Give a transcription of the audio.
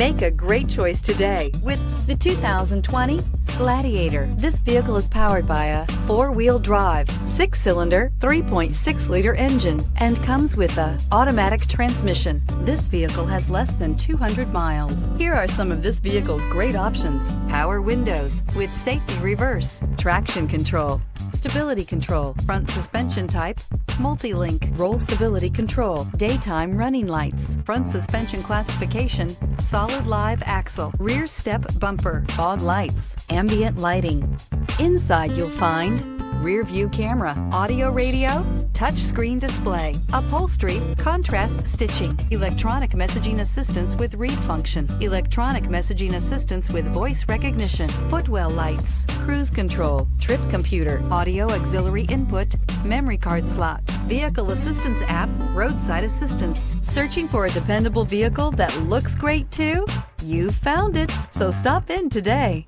Make a great choice today with the 2020 Gladiator. This vehicle is powered by a 4-wheel drive, 6-cylinder, 3.6-liter engine and comes with a automatic transmission. This vehicle has less than 200 miles. Here are some of this vehicle's great options: power windows with safety reverse, traction control, stability control, front suspension type, multi-link, roll stability control, daytime running lights, front suspension classification, solid live axle, rear step bumper, fog lights, ambient lighting. Inside you'll find rear view camera, audio radio, touch screen display, upholstery, contrast stitching, electronic messaging assistance with read function, electronic messaging assistance with voice recognition, footwell lights, cruise control, trip computer, audio auxiliary input, memory card slot, vehicle assistance app, roadside assistance. Searching for a dependable vehicle that looks great too? You found it, so stop in today.